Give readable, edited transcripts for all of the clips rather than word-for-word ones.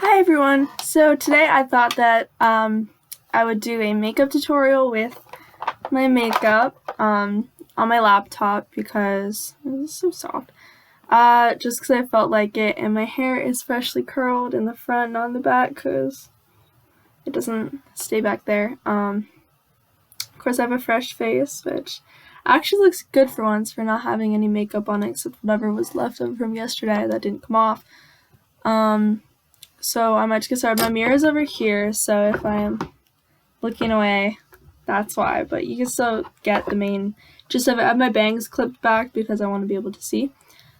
Hi everyone! So today I thought that I would do a makeup tutorial with my makeup on my laptop because it's so soft. Just because I felt like it, and my hair is freshly curled in the front, not in the back, because it doesn't stay back there. Of course I have a fresh face, which actually looks good for once for not having any makeup on it except whatever was left over from yesterday that didn't come off. So I might just get started. My mirror is over here, so if I am looking away, that's why. But you can still get the main gist of it. I have my bangs clipped back because I want to be able to see.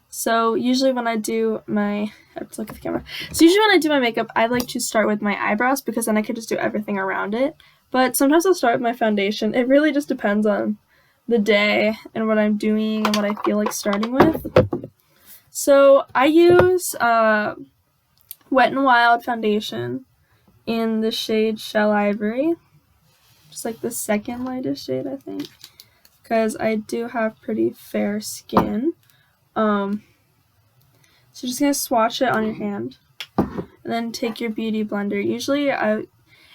So usually when I do my, I have to look at the camera. So usually when I do my makeup, I like to start with my eyebrows because then I can just do everything around it. But sometimes I'll start with my foundation. It really just depends on the day and what I'm doing and what I feel like starting with. So I use Wet n Wild foundation in the shade Shell Ivory, just like the second lightest shade, I think, because I do have pretty fair skin. So you're just gonna swatch it on your hand, and then take your beauty blender. Usually, it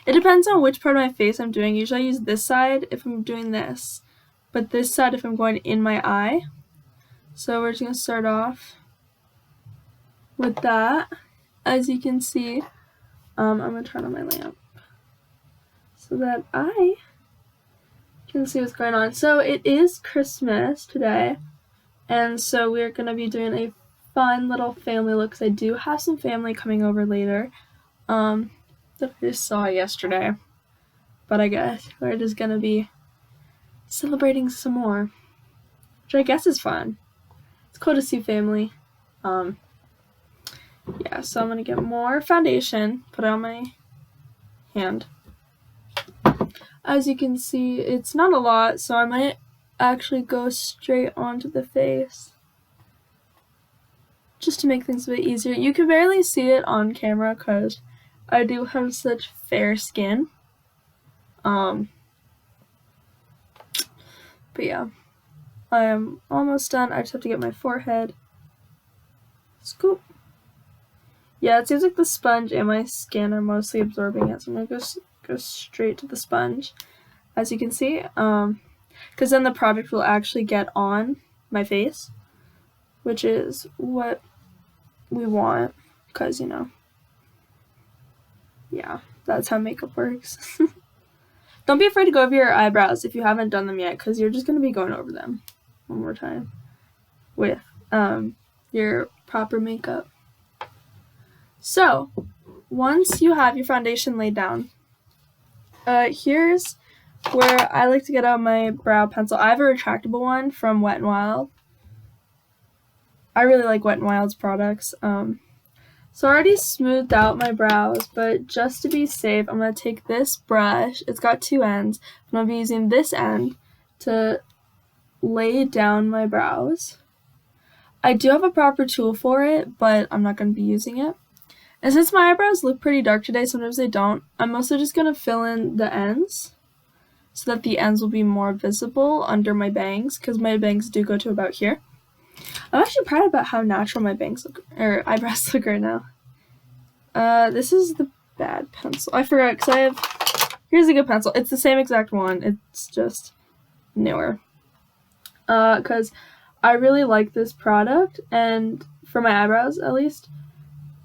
depends on which part of my face I'm doing. Usually I use this side if I'm doing this, but this side if I'm going in my eye. So we're just gonna start off with that. As you can see, I'm gonna turn on my lamp so that I can see what's going on. So it is Christmas today, and so we're gonna be doing a fun little family look because I do have some family coming over later that I just saw yesterday, but I guess we're just gonna be celebrating some more, which I guess is fun. It's cool to see family. Yeah, so I'm gonna get more foundation, put it on my hand. As you can see, it's not a lot, so I might actually go straight onto the face just to make things a bit easier. You can barely see it on camera because I do have such fair skin. But yeah, I am almost done. I just have to get my forehead. Scoop. Yeah, it seems like the sponge and my skin are mostly absorbing it, so I'm gonna go straight to the sponge, as you can see, because then the product will actually get on my face, which is what we want, because, you know, yeah, that's how makeup works. Don't be afraid to go over your eyebrows if you haven't done them yet, because you're just going to be going over them one more time with your proper makeup. So, once you have your foundation laid down, here's where I like to get out my brow pencil. I have a retractable one from Wet n Wild. I really like Wet n Wild's products. So I already smoothed out my brows, but just to be safe, I'm going to take this brush. It's got two ends. I'm going to be using this end to lay down my brows. I do have a proper tool for it, but I'm not going to be using it. And since my eyebrows look pretty dark today, sometimes they don't, I'm also just going to fill in the ends so that the ends will be more visible under my bangs, because my bangs do go to about here. I'm actually proud about how natural my bangs look, or eyebrows look right now. This is the bad pencil. I forgot, because I have, here's a good pencil. It's the same exact one, it's just newer. Because I really like this product, and for my eyebrows at least.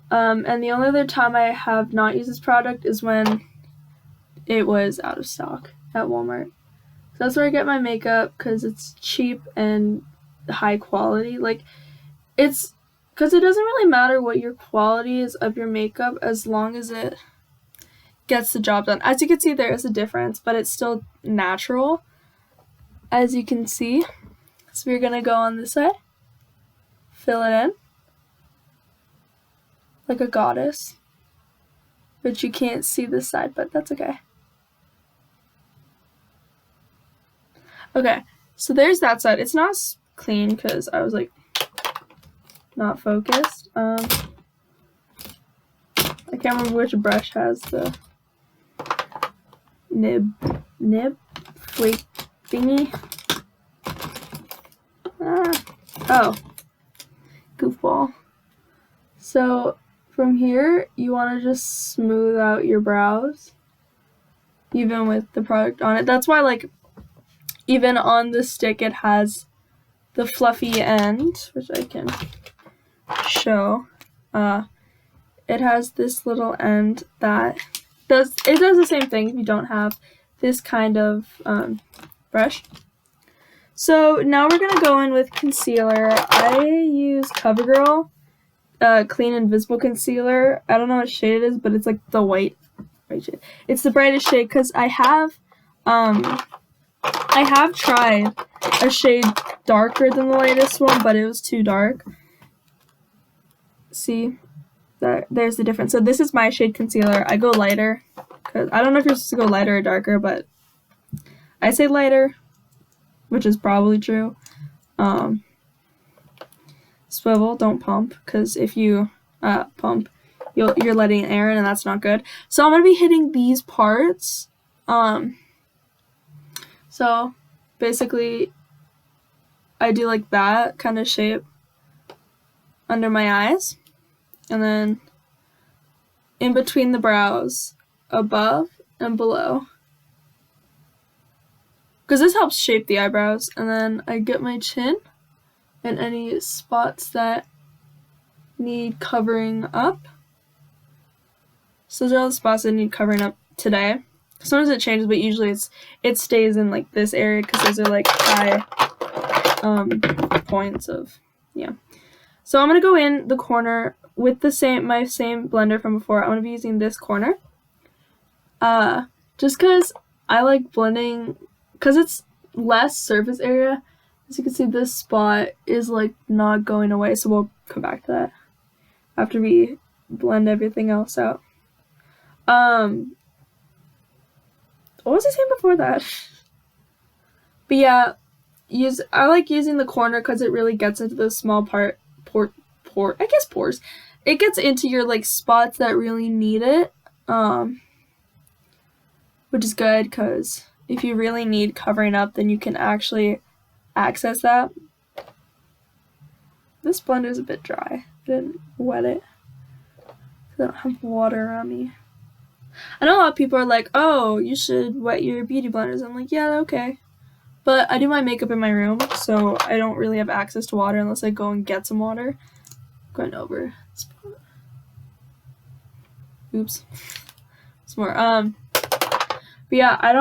And the only other time I have not used this product is when it was out of stock at Walmart. So that's where I get my makeup, because it's cheap and high quality. Like, it's because it doesn't really matter what your quality is of your makeup as long as it gets the job done. As you can see, there is a difference, but it's still natural, as you can see. So we're gonna go on this side, fill it in like a goddess, but you can't see this side, but that's okay. Okay, so there's that side. It's not clean because I was like not focused. I can't remember which brush has the nib flake thingy. Oh, goofball. So from here, you want to just smooth out your brows, even with the product on it. That's why, like, even on the stick, it has the fluffy end, which I can show. It has this little end that does the same thing if you don't have this kind of brush. So now we're gonna go in with concealer. I use CoverGirl Clean Invisible Concealer. I don't know what shade it is, but it's like the white shade. It's the brightest shade because I have tried a shade darker than the lightest one, but it was too dark. See, there's the difference. So this is my shade concealer. I go lighter because I don't know if you're supposed to go lighter or darker, but I say lighter, which is probably true. Swivel, don't pump, because if you pump, you're letting air in, and that's not good. So I'm gonna be hitting these parts. So basically, I do like that kind of shape under my eyes, and then in between the brows, above and below, because this helps shape the eyebrows. And then I get my chin and any spots that need covering up. So those are all the spots that need covering up today. Sometimes it changes, but usually it stays in like this area because those are like high points of, yeah. So I'm gonna go in the corner with my same blender from before. I'm gonna be using this corner. Just because I like blending, because it's less surface area. As you can see, this spot is like not going away, so we'll come back to that after we blend everything else out. What was I saying before that? But yeah, I like using the corner because it really gets into the small pores. It gets into your like spots that really need it, which is good because if you really need covering up, then you can actually access that. This blender is a bit dry. I didn't wet it because I don't have water around me. I know a lot of people are like, oh, you should wet your beauty blenders. I'm like, yeah, okay. But I do my makeup in my room, so I don't really have access to water unless I go and get some water. Going over. Oops. Some more. But yeah, I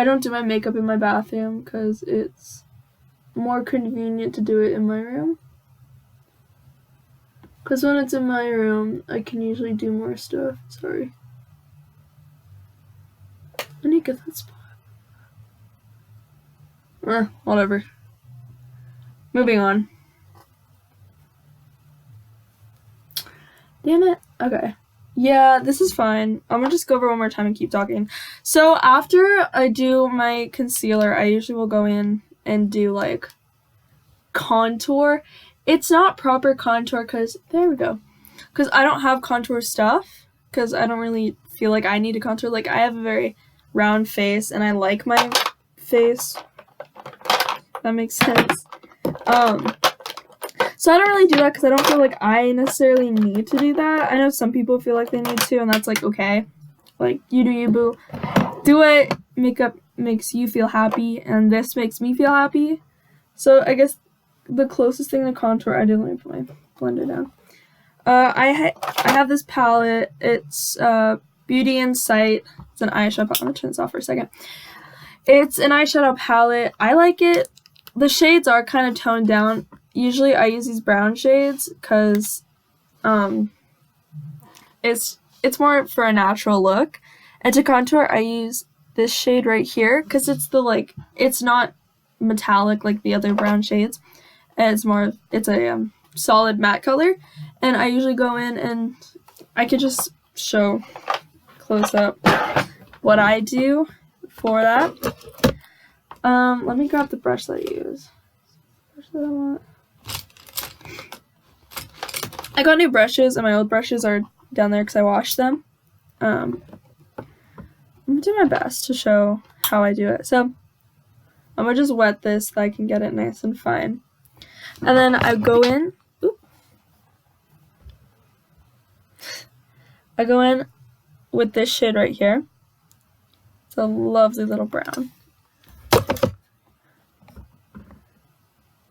don't do my makeup in my bathroom because it's more convenient to do it in my room. Because when it's in my room, I can usually do more stuff. Sorry. I need to get that spot. Whatever. Moving on. Damn it. Okay. Yeah, this is fine. I'm gonna just go over one more time and keep talking. So after I do my concealer, I usually will go in and do like contour. It's not proper contour because, there we go. Because I don't have contour stuff. Because I don't really feel like I need to contour. Like, I have a very round face and I like my face. That makes sense. So I don't really do that because I don't feel like I necessarily need to do that. I know some people feel like they need to, and that's like, okay. Like, you do you, boo. Do it. Makeup makes you feel happy, and this makes me feel happy. So I guess the closest thing to contour I did, let me put my blender down. I have this palette. It's Beauty in Sight. It's an eyeshadow palette. I'm gonna turn this off for a second. It's an eyeshadow palette. I like it. The shades are kind of toned down. Usually I use these brown shades because it's more for a natural look. And to contour, I use this shade right here because it's not metallic like the other brown shades. And it's a solid matte color. And I usually go in and I could just show close up what I do for that. Let me grab the brush that I use. Brush that I want. I got new brushes and my old brushes are down there because I washed them. I'm gonna do my best to show how I do it. So I'm gonna just wet this so I can get it nice and fine. And then I go in. Oop. I go in with this shade right here. It's a lovely little brown,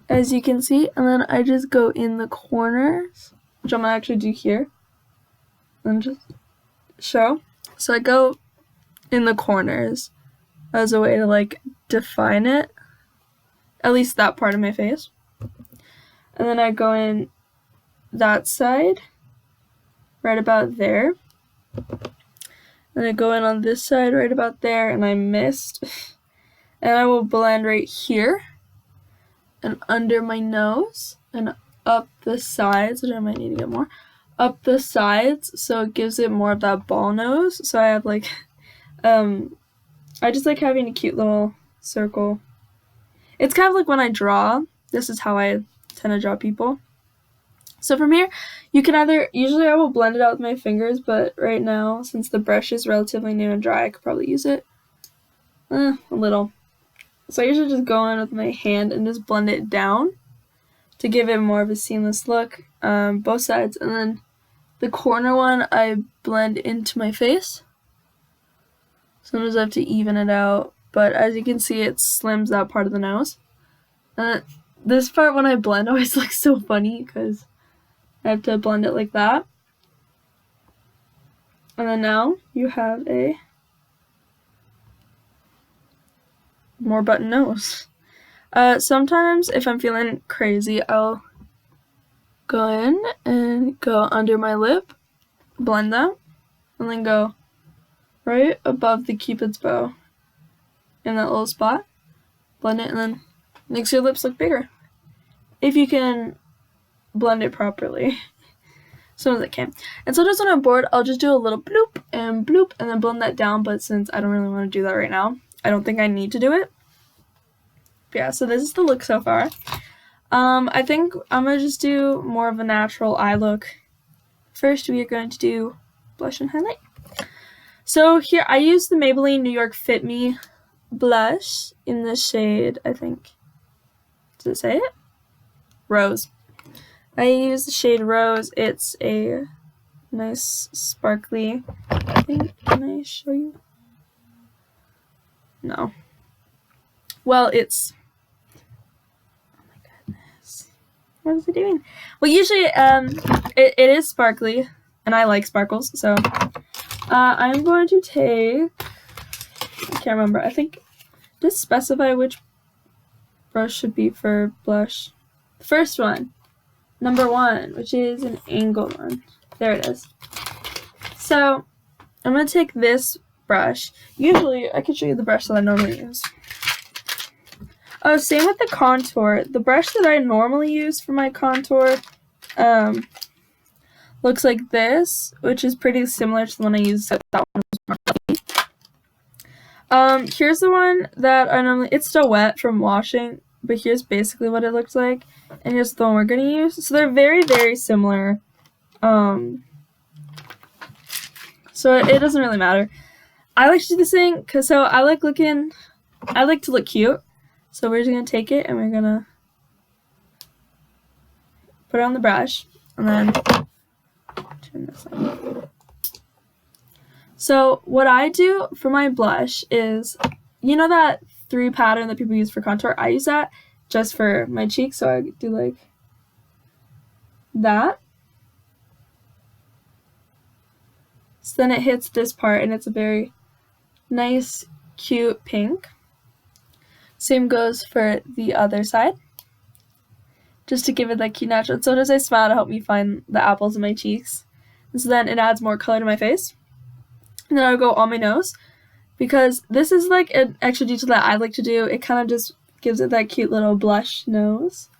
as you can see, and then I just go in the corners, which I'm gonna actually do here and just show. So I go in the corners as a way to like define it, at least that part of my face. And then I go in that side right about there, and I go in on this side right about there, and I missed. And I will blend right here and under my nose and up the sides, which I might need to get more up the sides, so it gives it more of that ball nose. So I have like I just like having a cute little circle. It's kind of like when I draw, this is how I tend to draw people. So from here, you can either, usually I will blend it out with my fingers, but right now, since the brush is relatively new and dry, I could probably use it a little. So I usually just go in with my hand and just blend it down to give it more of a seamless look, both sides. And then the corner one, I blend into my face. Sometimes I have to even it out, but as you can see, it slims that part of the nose. This part, when I blend, always looks so funny because I have to blend it like that. And then now you have a more button nose. Sometimes if I'm feeling crazy, I'll go in and go under my lip, blend that, and then go right above the Cupid's bow in that little spot, blend it, and then makes your lips look bigger. If you can blend it properly. Sometimes I can. And sometimes when I'm bored, I'll just do a little bloop, and then blend that down, but since I don't really want to do that right now, I don't think I need to do it. But yeah, so this is the look so far. I think I'm going to just do more of a natural eye look. First, we are going to do blush and highlight. So here, I use the Maybelline New York Fit Me blush in the shade, I think, does it say it? Rose. I use the shade Rose. It's a nice sparkly, I think. Can I show you? No. Well, it's, oh my goodness, what is it doing? Well, usually it is sparkly, and I like sparkles, so I'm going to take, I can't remember, I think, just specify which brush should be for blush. The first one, number 1, which is an angle one. There it is. So I'm going to take this brush. Usually, I can show you the brush that I normally use. Oh, same with the contour. The brush that I normally use for my contour looks like this, which is pretty similar to the one I use. That one was more here's the one that I normally, it's still wet from washing, but here's basically what it looks like, and here's the one we're going to use. So they're very, very similar. So it doesn't really matter. I like to do this thing because I like to look cute. So we're just going to take it and we're going to put it on the brush and then turn this on. So what I do for my blush is, you know that 3 pattern that people use for contour? I use that just for my cheeks. So I do like that. So then it hits this part and it's a very nice, cute pink. Same goes for the other side, just to give it that cute natural. And so does I smile to help me find the apples in my cheeks. And so then it adds more color to my face. And then I'll go on my nose, because this is like an extra detail that I like to do. It kind of just gives it that cute little blush nose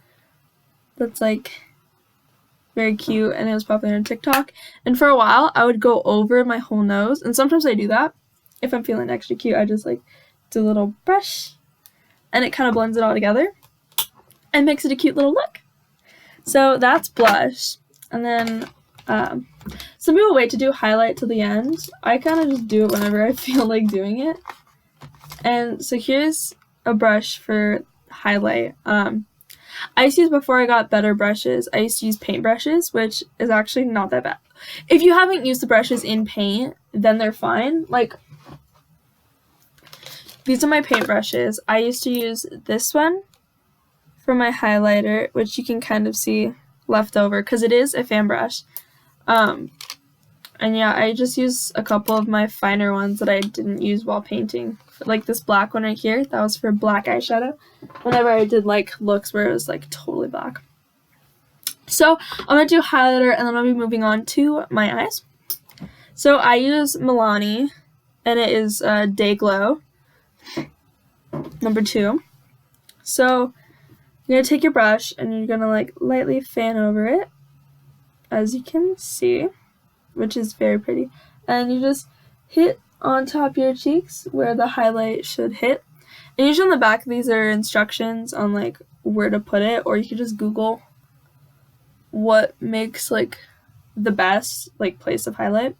that's like very cute, and it was popular on TikTok. And for a while, I would go over my whole nose, and sometimes I do that. If I'm feeling extra cute, I just like do a little brush, and it kind of blends it all together and makes it a cute little look. So that's blush. And then some people wait to do highlight till the end. I kind of just do it whenever I feel like doing it. And so here's a brush for highlight. I used to use, before I got better brushes, I used to use paint brushes, which is actually not that bad. if you haven't used the brushes in paint, then they're fine. Like, these are my paint brushes. I used to use this one for my highlighter, which you can kind of see left over because it is a fan brush. And yeah, I just use a couple of my finer ones that I didn't use while painting. Like this black one right here, that was for black eyeshadow. Whenever I did like looks where it was like totally black. So I'm going to do highlighter and then I'll be moving on to my eyes. So I use Milani and it is Day Glow number 2. So you're going to take your brush and you're going to like lightly fan over it, as you can see, which is very pretty. And you just hit on top of your cheeks where the highlight should hit. And usually on the back, these are instructions on like where to put it, or you could just Google what makes like the best like place of highlight.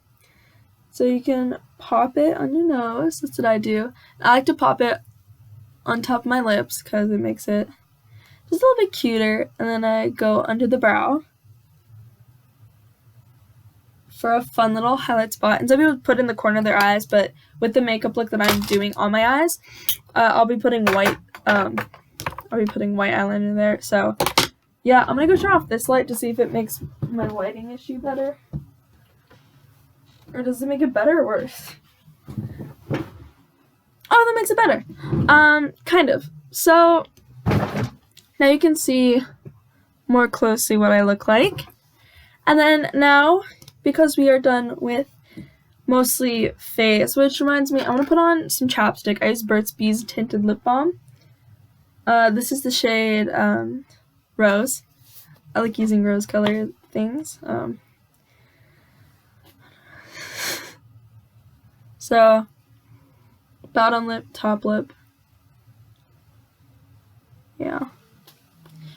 So you can pop it on your nose. That's what I do. I like to pop it on top of my lips because it makes it just a little bit cuter. And then I go under the brow for a fun little highlight spot. And some people put in the corner of their eyes, but with the makeup look that I'm doing on my eyes, I'll be putting white eyeliner there. So yeah, I'm gonna go turn off this light to see if it makes my lighting issue better. Or does it make it better or worse? Oh, that makes it better. Kind of. So now you can see more closely what I look like. And then now, because we are done with mostly face, which reminds me, I want to put on some chapstick. I use Burt's Bees Tinted Lip Balm. This is the shade Rose. I like using rose colored things. So, bottom lip, top lip. Yeah.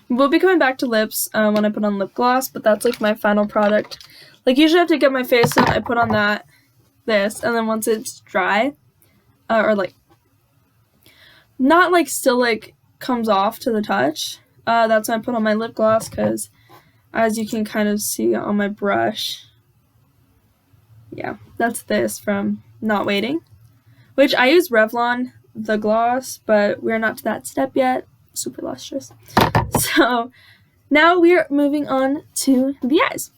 We'll be coming back to lips when I put on lip gloss, but that's like my final product. Like usually I have to get my face done, I put on this, and then once it's dry, or like, not like still like comes off to the touch, that's when I put on my lip gloss, because as you can kind of see on my brush, yeah, that's this from Not Waiting, which I use Revlon, the gloss, but we're not to that step yet. Super lustrous. So now we are moving on to the eyes.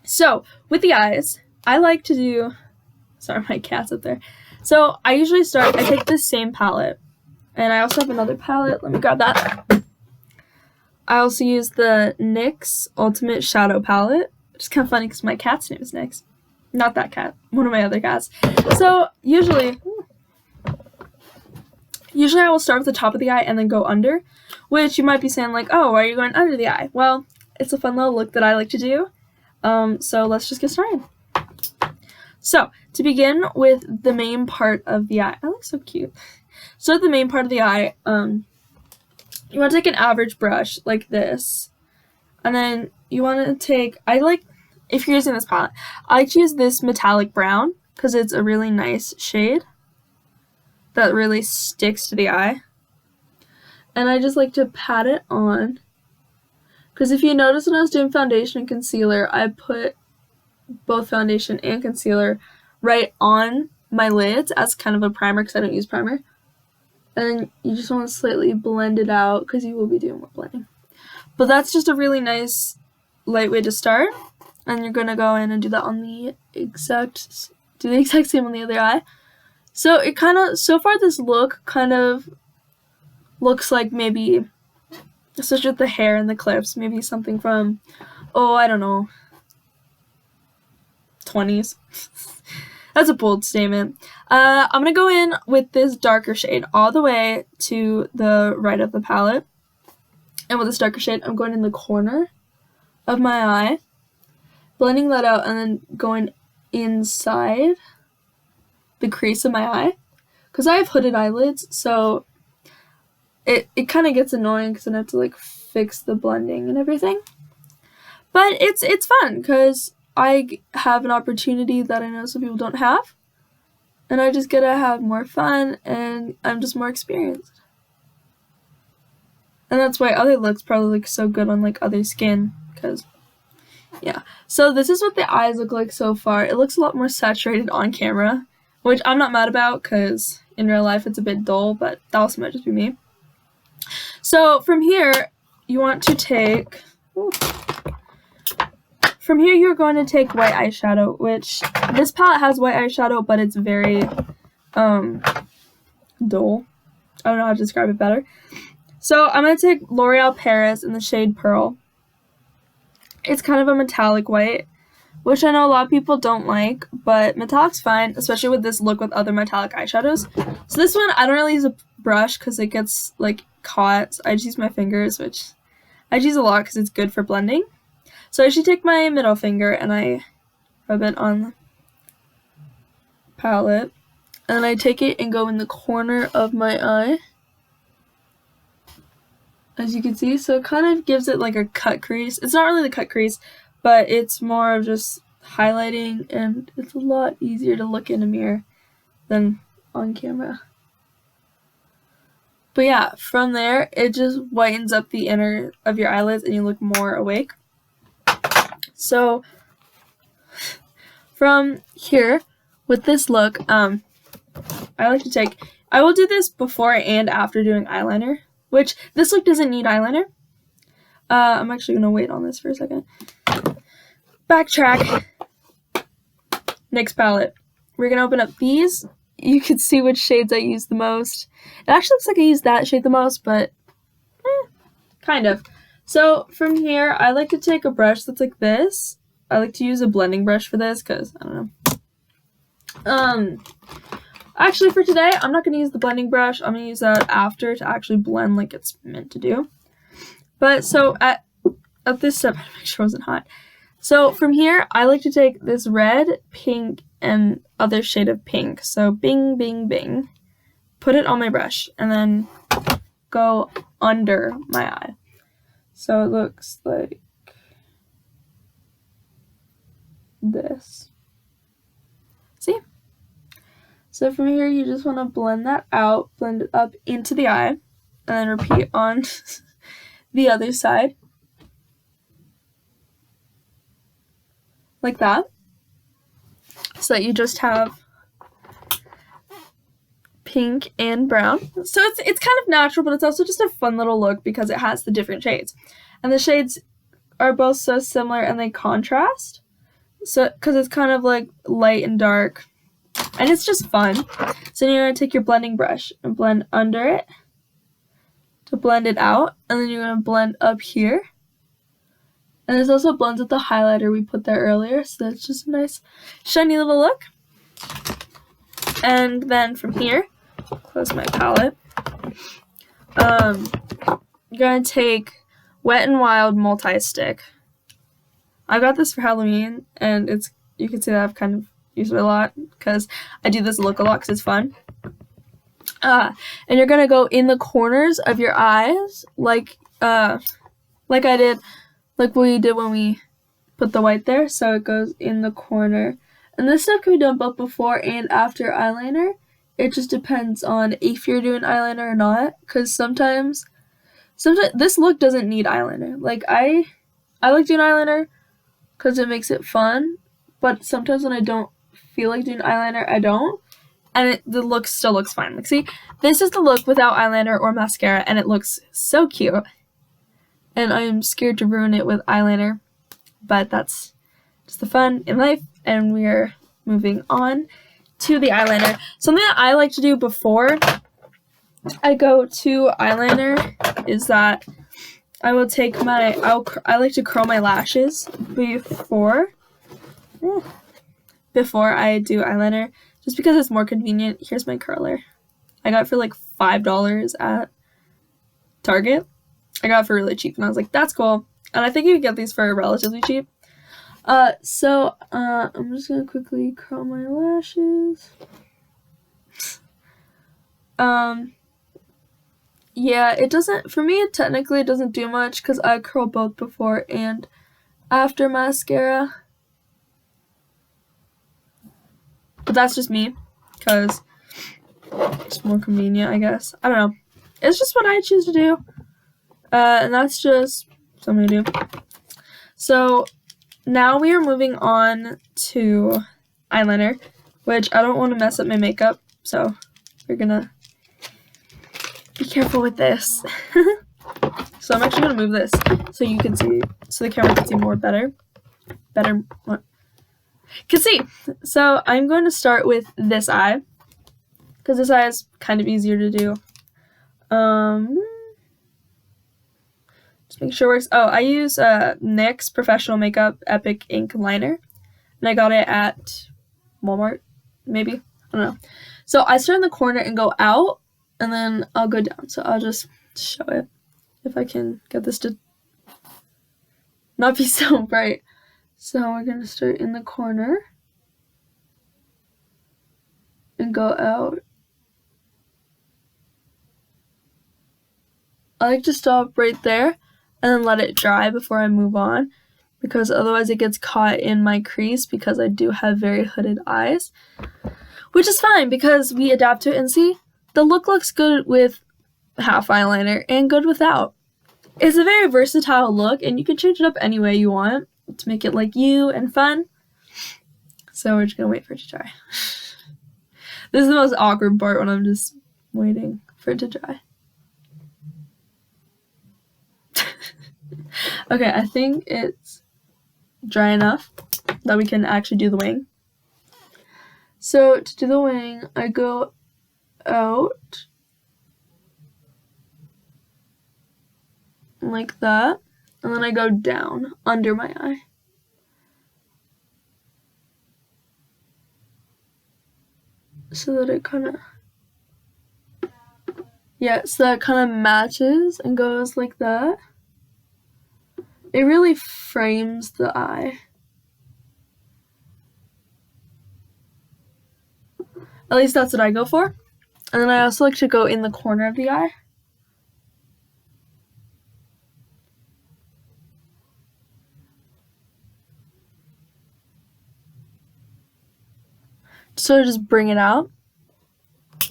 So with the eyes, I like to do, sorry, my cat's up there. So I usually start, I take this same palette, and I also have another palette. Let me grab that. I also use the NYX Ultimate Shadow Palette, which is kind of funny because my cat's name is NYX. Not that cat, one of my other cats. So usually I will start with the top of the eye and then go under, which you might be saying like, oh, why are you going under the eye? Well, it's a fun little look that I like to do. So let's just get started. So to begin with the main part of the eye, I look so cute. So the main part of the eye, you want to take an average brush like this, and then you want to take, if you're using this palette, I like to use this metallic brown because it's a really nice shade that really sticks to the eye. And I just like to pat it on, because if you notice when I was doing foundation and concealer, I put both foundation and concealer right on my lids as kind of a primer because I don't use primer. And then you just want to slightly blend it out because you will be doing more blending. But that's just a really nice light way to start. And you're going to go in and do that on the exact same on the other eye. So it kind of, so far this look kind of looks like maybe, especially with the hair and the clips, maybe something from, oh, I don't know, 20s. That's a bold statement. I'm going to go in with this darker shade all the way to the right of the palette. And with this darker shade, I'm going in the corner of my eye, blending that out, and then going inside the crease of my eye. Because I have hooded eyelids, so it kind of gets annoying because then I have to like fix the blending and everything. But it's fun because I have an opportunity that I know some people don't have, and I just get to have more fun, and I'm just more experienced. And that's why other looks probably look so good on like other skin, because Yeah. So this is what the eyes look like so far. It looks a lot more saturated on camera, which I'm not mad about because in real life it's a bit dull, but that also might just be me. So from here, you want to take... Ooh. From here, you're going to take white eyeshadow, which this palette has white eyeshadow, but it's very dull. I don't know how to describe it better. So I'm going to take L'Oreal Paris in the shade Pearl. It's kind of a metallic white, which I know a lot of people don't like, but metallic's fine, especially with this look with other metallic eyeshadows. So this one, I don't really use a brush because it gets, like, caught. So I just use my fingers, which I use a lot because it's good for blending. So I should take my middle finger and I rub it on the palette. And then I take it and go in the corner of my eye. As you can see, so it kind of gives it like a cut crease. It's not really the cut crease, but it's more of just highlighting, and it's a lot easier to look in a mirror than on camera. But yeah, from there, it just whitens up the inner of your eyelids and you look more awake. So from here, with this look, I like to take, I will do this before and after doing eyeliner, which this look doesn't need eyeliner. I'm actually going to wait on this for a second. Backtrack. NYX palette. We're going to open up these. You can see which shades I use the most. It actually looks like I use that shade the most, but kind of. So from here, I like to take a brush that's like this. I like to use a blending brush for this because, I don't know. Actually for today, I'm not going to use the blending brush. I'm going to use that after to actually blend like it's meant to do. But so at this step, I make sure it wasn't hot. So from here, I like to take this red, pink, and other shade of pink. So bing, bing, bing. Put it on my brush and then go under my eye. So it looks like this. See? So from here, you just want to blend that out, blend it up into the eye, and then repeat on the other side. Like that. So that you just have pink and brown. So it's kind of natural, but it's also just a fun little look because it has the different shades. And the shades are both so similar and they contrast. So, because it's kind of like light and dark. And it's just fun. So you're going to take your blending brush and blend under it to blend it out. And then you're going to blend up here. And this also blends with the highlighter we put there earlier. So that's just a nice shiny little look. And then from here, close my palette. I'm going to take Wet n Wild Multi-Stick. I got this for Halloween, and it's, you can see that I've kind of used it a lot because I do this look a lot because it's fun. And you're going to go in the corners of your eyes like I did, like we did when we put the white there. So it goes in the corner. And this stuff can be done both before and after eyeliner. It just depends on if you're doing eyeliner or not. Because sometimes this look doesn't need eyeliner. Like I like doing eyeliner because it makes it fun. But sometimes when I don't feel like doing eyeliner, I don't. And the look still looks fine. Like see, this is the look without eyeliner or mascara. And it looks so cute. And I'm scared to ruin it with eyeliner. But that's just the fun in life. And we're moving on to the eyeliner. Something that I like to do before I go to eyeliner is that I will take my, I like to curl my lashes before I do eyeliner, just because it's more convenient. Here's my curler. I got it for like $5 at Target. I got it for really cheap, and I was like, that's cool. And I think you can get these for relatively cheap. I'm just gonna quickly curl my lashes. Yeah, it doesn't, for me, technically it doesn't do much because I curl both before and after mascara. But that's just me, because it's more convenient, I guess. I don't know. It's just what I choose to do. And that's just something to do. So, now we are moving on to eyeliner, which I don't want to mess up my makeup, so we're gonna be careful with this. So I'm actually gonna move this so you can see, so the camera can see more better. What? Can see. So I'm going to start with this eye, because this eye is kind of easier to do. Just make sure it works. Oh, I use NYX Professional Makeup Epic Ink Liner, and I got it at Walmart, maybe. I don't know. So I start in the corner and go out, and then I'll go down. So I'll just show it if I can get this to not be so bright. So we're going to start in the corner and go out. I like to stop right there and then let it dry before I move on, because otherwise it gets caught in my crease, because I do have very hooded eyes, which is fine because we adapt to it. And see, the look looks good with half eyeliner and good without. It's a very versatile look, and you can change it up any way you want to make it like you and fun. So we're just gonna wait for it to dry. This is the most awkward part, when I'm just waiting for it to dry. Okay, I think it's dry enough that we can actually do the wing. So to do the wing, I go out like that, and then I go down under my eye. So that it kind of, so that kind of matches and goes like that. It really frames the eye. At least that's what I go for. And then I also like to go in the corner of the eye. Sort of just bring it out.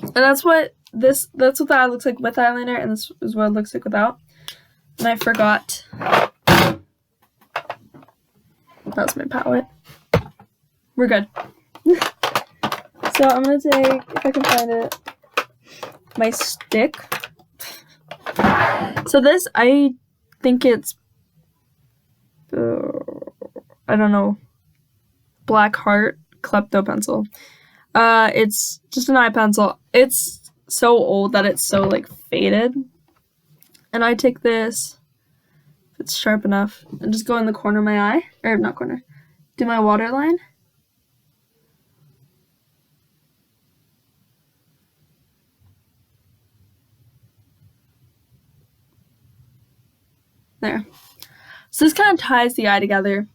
And that's what the eye looks like with eyeliner, and this is what it looks like without. And I forgot. That's my palette. We're good. So I'm gonna take, if I can find it, my stick. So this, I think it's, I don't know, Black Heart Klepto pencil. It's just an eye pencil. It's so old that it's so like faded. And I take this, if it's sharp enough, and just go in the corner of my eye, or not corner, do my waterline. There. So this kind of ties the eye together.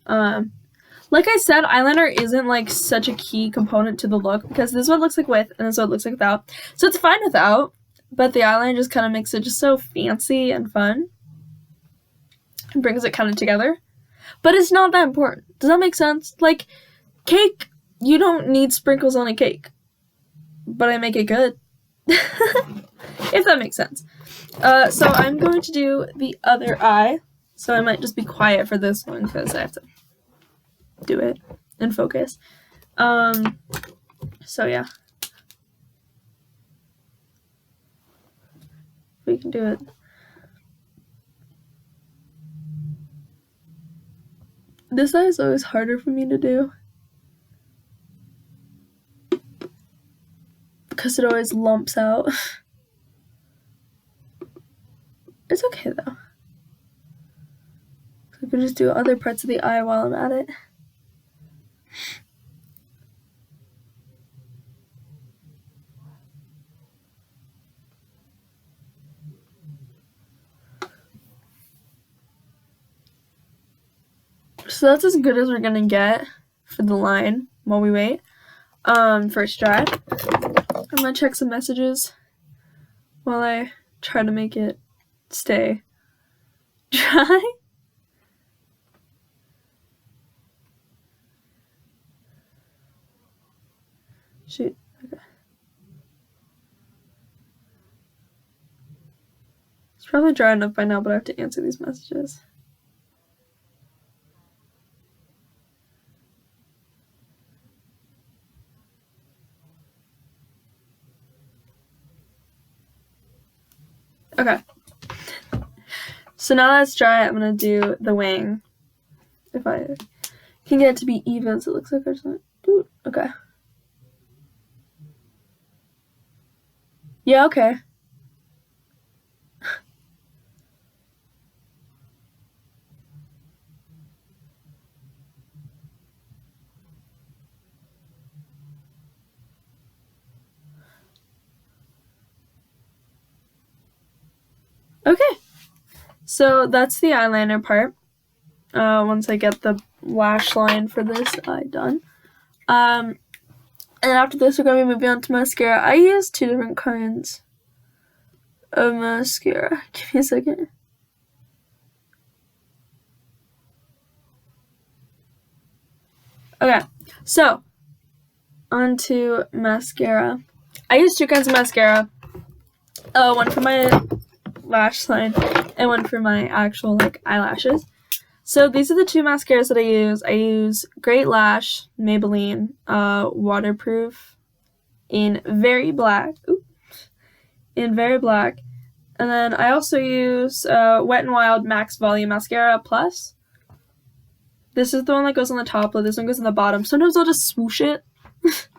Like I said, eyeliner isn't like such a key component to the look, because this is what it looks like with, and this is what it looks like without. So it's fine without, but the eyeliner just kind of makes it just so fancy and fun. And brings it kind of together. But it's not that important. Does that make sense? Like, cake, you don't need sprinkles on a cake. But I make it good. If that makes sense. So I'm going to do the other eye. So I might just be quiet for this one, because I have to do it and focus. So yeah. We can do it. This eye is always harder for me to do, because it always lumps out. It's okay though. I can just do other parts of the eye while I'm at it. So that's as good as we're gonna get for the line while we wait for it to dry. I'm gonna check some messages while I try to make it stay dry. Shoot. Okay. It's probably dry enough by now, but I have to answer these messages. Okay. So now that's dry, I'm gonna do the wing. If I can get it to be even so it looks like there's not. Dude, okay. Yeah, okay. Okay. So that's the eyeliner part. Once I get the lash line for this done. And after this, we're going to be moving on to mascara. I use 2 different kinds of mascara. Give me a second. Okay, so onto mascara. I use 2 kinds of mascara. One for my lash line and one for my actual like eyelashes. So these are the 2 mascaras that I use. I use Great Lash Maybelline waterproof in very black. Ooh, in very black. And then I also use Wet n Wild Max Volume Mascara Plus. This is the one that goes on the top, but this one goes on the bottom. Sometimes I'll just swoosh it, if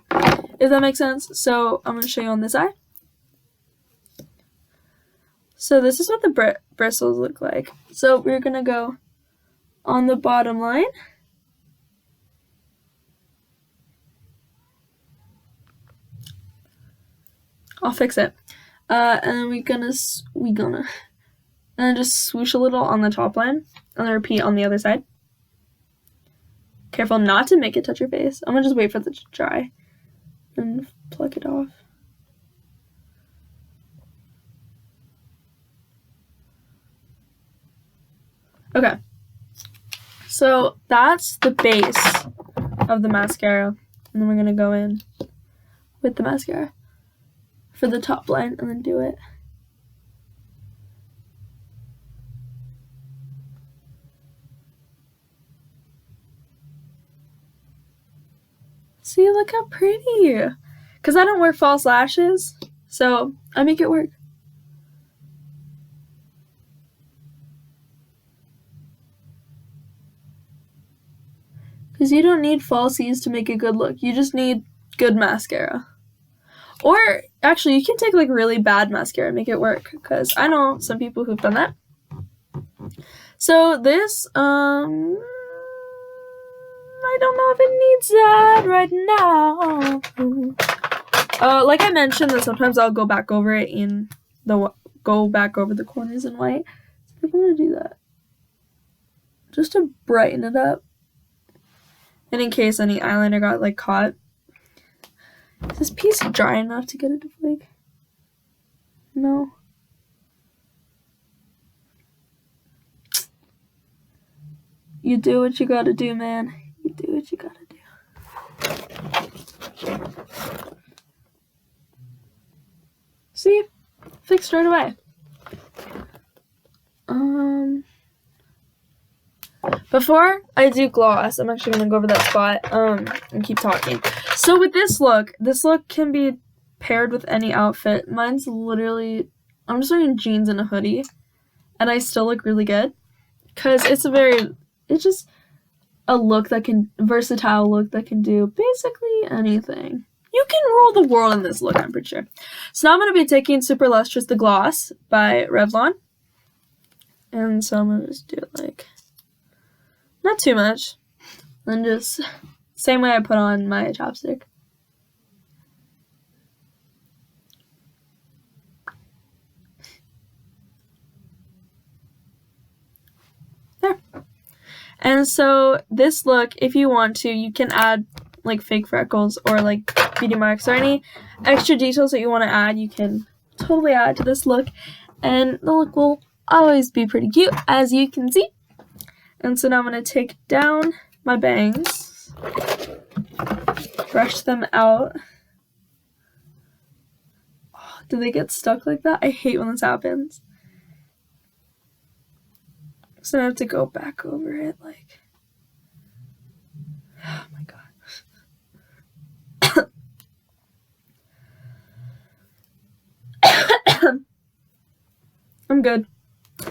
that makes sense. So I'm going to show you on this eye. So this is what the bristles look like. So we're going to go on the bottom line. I'll fix it. And we're gonna and just swoosh a little on the top line and then repeat on the other side. Careful not to make it touch your face. I'm gonna just wait for it to dry and pluck it off. Okay, so that's the base of the mascara, and then we're gonna go in with the mascara for the top line and then do it. See, look how pretty. Because I don't wear false lashes, so I make it work. Because you don't need falsies to make a good look. You just need good mascara. Or, actually, you can take, like, really bad mascara and make it work. Because I know some people who've done that. So, this, I don't know if it needs that right now. Like I mentioned, that sometimes I'll go back over it go back over the corners in white. So I'm going to do that. Just to brighten it up. And in case any eyeliner got, like, caught. Is this piece dry enough to get it to flake? No. You do what you gotta do, man. You do what you gotta do. See? Fixed right away. Before I do gloss, I'm actually gonna go over that spot and keep talking. So with this look can be paired with any outfit. Mine's literally, I'm just wearing jeans and a hoodie, and I still look really good. Cause it's just a look that versatile look that can do basically anything. You can rule the world in this look, I'm pretty sure. So now I'm gonna be taking Super Lustrous the Gloss by Revlon. And so I'm gonna just do it like, not too much. And just, same way I put on my chapstick. There. And so this look, if you want to, you can add like fake freckles or like beauty marks or any extra details that you want to add, you can totally add to this look. And the look will always be pretty cute, as you can see. And so now I'm going to take down my bangs, brush them out. Oh, do they get stuck like that? I hate when this happens. So I have to go back over it like, oh my god. I'm good.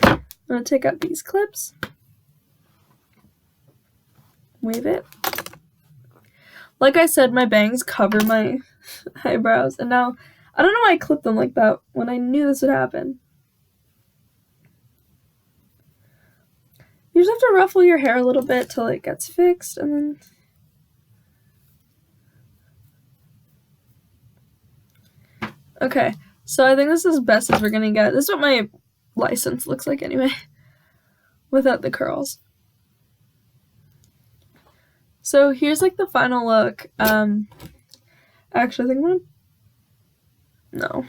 I'm gonna take out these clips. Wave it. Like I said, my bangs cover my eyebrows, and now I don't know why I clipped them like that when I knew this would happen. You just have to ruffle your hair a little bit till it gets fixed, and then okay, so I think this is as best as we're gonna get. This is what my license looks like anyway, without the curls. So here's like the final look. Actually, I think I'm gonna, no.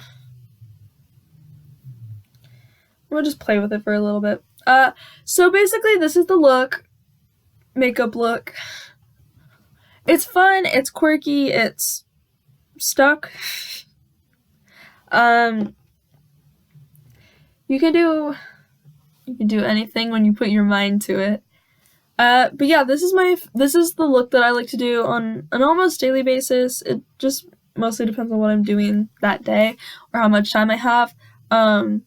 I'm gonna just play with it for a little bit. So basically this is the look, makeup look. It's fun, it's quirky, it's stuck. You can do anything when you put your mind to it. But yeah, this is the look that I like to do on an almost daily basis. It just mostly depends on what I'm doing that day or how much time I have. But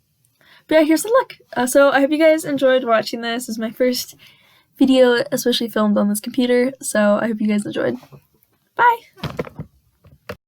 yeah, here's the look. So I hope you guys enjoyed watching this. This is my first video, especially filmed on this computer. So I hope you guys enjoyed. Bye!